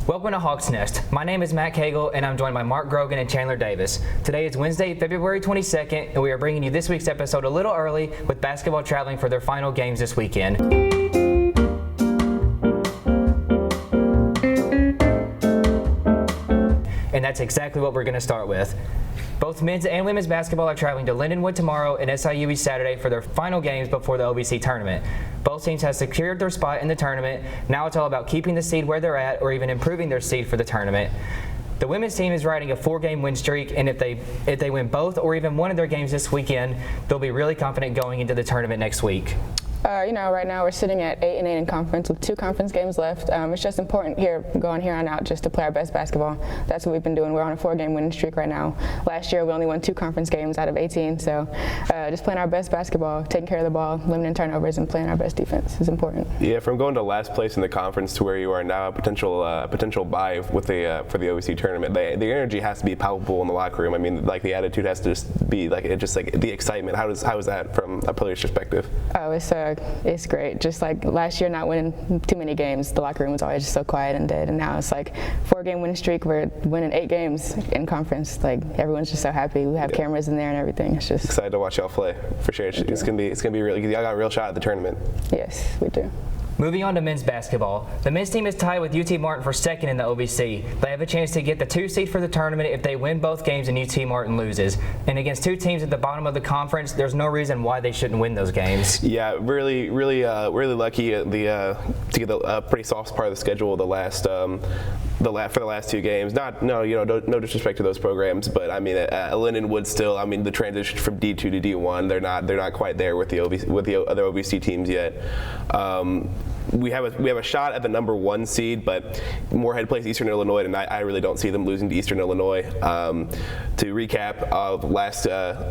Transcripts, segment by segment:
Welcome to Hawks Nest. My name is Matt Cagle, and I'm joined by Mark Grogan and Chandler Davis. Today is Wednesday, February 22nd, and we are bringing you this week's episode a little early with basketball traveling for their final games this weekend. And that's exactly what we're going to start with. Both men's and women's basketball are traveling to Lindenwood tomorrow and SIUE Saturday for their final games before the OVC tournament. Both teams have secured their spot in the tournament. Now it's all about keeping the seed where they're at or even improving their seed for the tournament. The women's team is riding a 4-game win streak, and if they win both or even one of their games this weekend, they'll be really confident going into the tournament next week. Right now we're sitting at 8-8 in conference with 2 conference games left. It's just important going here on out just to play our best basketball. That's what we've been doing. We're on a 4-game winning streak right now. Last year we only won 2 conference games out of 18, so just playing our best basketball, taking care of the ball, limiting turnovers, and playing our best defense is important. Yeah, from going to last place in the conference to where you are now, a potential bye with for the OVC tournament, the energy has to be palpable in the locker room. I mean, like the attitude has to just be like the excitement. How is that from a player's perspective? Oh, it's great. Just like last year, not winning too many games, the locker room was always just so quiet and dead. And now it's like 4-game winning streak. We're winning 8 games in conference. Like everyone's just so happy. We have cameras in there and everything. It's just excited to watch y'all play for sure. It's gonna be really good. Y'all got a real shot at the tournament. Yes, we do. Moving on to men's basketball. The men's team is tied with UT Martin for second in the OVC. They have a chance to get the 2 seed for the tournament if they win both games and UT Martin loses. And against 2 teams at the bottom of the conference, there's no reason why they shouldn't win those games. Yeah, really lucky to get a pretty soft part of the schedule for the last 2 games. No disrespect to those programs, but I mean Lindenwood still. I mean the transition from D2 to D1, they're not quite there with the other OVC teams yet. We have a shot at the number 1 seed, but Moorhead plays Eastern Illinois, and I really don't see them losing to Eastern Illinois. To recap,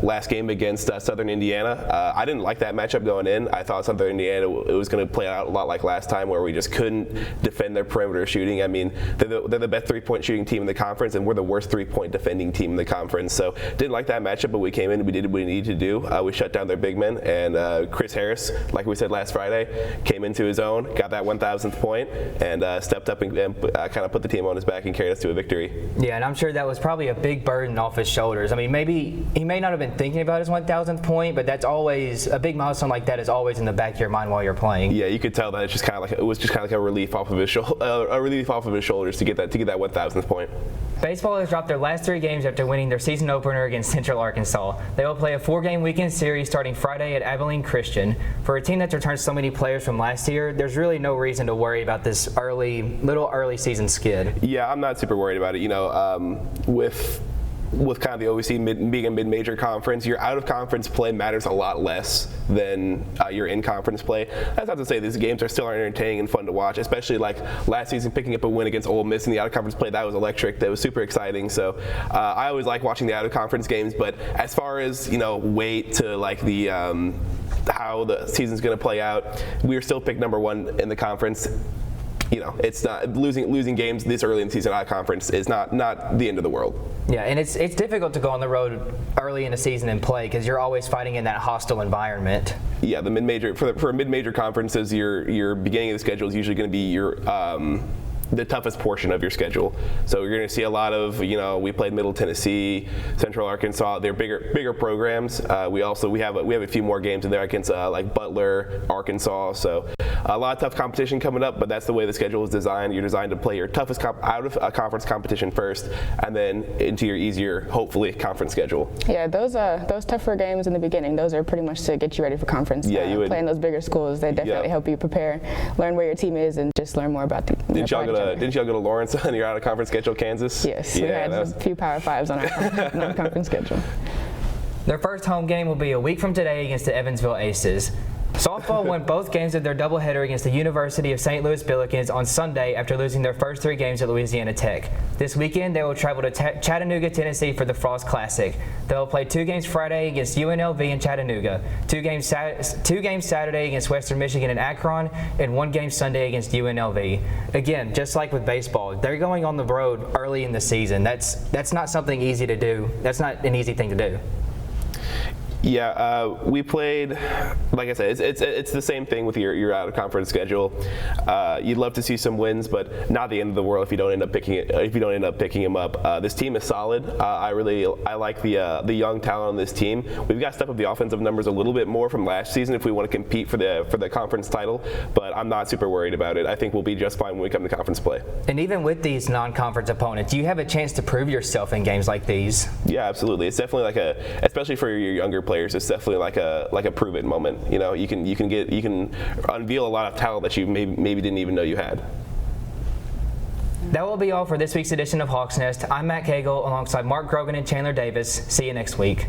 last game against Southern Indiana, I didn't like that matchup going in. I thought Southern Indiana it was going to play out a lot like last time, where we just couldn't defend their perimeter shooting. I mean, they're the best 3-point shooting team in the conference, and we're the worst 3-point defending team in the conference. So didn't like that matchup, but we came in and we did what we needed to do. We shut down their big men, and Chris Harris, like we said last Friday, came into his own. Got that 1,000th point and stepped up and kind of put the team on his back and carried us to a victory. Yeah, and I'm sure that was probably a big burden off his shoulders. I mean, maybe he may not have been thinking about his 1,000th point, but that's always a big milestone like that is always in the back of your mind while you're playing. Yeah, you could tell that it was just kind of like a relief off of his shoulders to get that 1,000th point. Baseball has dropped their last 3 games after winning their season opener against Central Arkansas. They will play a 4-game weekend series starting Friday at Abilene Christian. For a team that's returned so many players from last year, there's really no reason to worry about this early season skid. Yeah, I'm not super worried about it. With kind of the OVC being a mid-major conference, your out-of-conference play matters a lot less than your in-conference play. That's not to say these games are still entertaining and fun to watch, especially like last season picking up a win against Ole Miss in the out-of-conference play. That was electric. That was super exciting. So I always like watching the out-of-conference games, but as far as, wait to like the how the season's going to play out, we are still picked number 1 in the conference. It's not losing games this early in the season out of conference is not the end of the world. Yeah, and it's difficult to go on the road early in the season and play because you're always fighting in that hostile environment. Yeah, the mid-major for mid-major conferences, your beginning of the schedule is usually going to be your the toughest portion of your schedule. So you're going to see a lot of, we played Middle Tennessee, Central Arkansas. They're bigger programs. We have a few more games in there against like Butler, Arkansas. So a lot of tough competition coming up, but that's the way the schedule is designed. You're designed to play your toughest out of a conference competition first, and then into your easier, hopefully, conference schedule. Yeah, those tougher games in the beginning, those are pretty much to get you ready for conference. Yeah, playing those bigger schools, they definitely help you prepare, learn where your team is, and just learn more about the. Didn't y'all go to Lawrence on your out-of-conference schedule, Kansas? Yes, we had a few Power 5s on our conference schedule. Their first home game will be a week from today against the Evansville Aces. Softball won both games of their doubleheader against the University of St. Louis Billikens on Sunday after losing their first 3 games at Louisiana Tech. This weekend, they will travel to Chattanooga, Tennessee for the Frost Classic. They will play 2 games Friday against UNLV in Chattanooga, 2 games Saturday against Western Michigan and Akron, and 1 game Sunday against UNLV. Again, just like with baseball, they're going on the road early in the season. That's not something easy to do. That's not an easy thing to do. We played. Like I said, it's the same thing with your out of conference schedule. You'd love to see some wins, but not the end of the world if you don't end up picking them up. This team is solid. I like the young talent on this team. We've got to step up the offensive numbers a little bit more from last season if we want to compete for the conference title. But I'm not super worried about it. I think we'll be just fine when we come to conference play. And even with these non-conference opponents, you have a chance to prove yourself in games like these. Yeah, absolutely. It's definitely especially for your younger players, it's definitely like a prove it moment. You know, you can unveil a lot of talent that you maybe didn't even know you had. That will be all for this week's edition of Hawks Nest. I'm Matt Cagle alongside Mark Grogan and Chandler Davis. See you next week.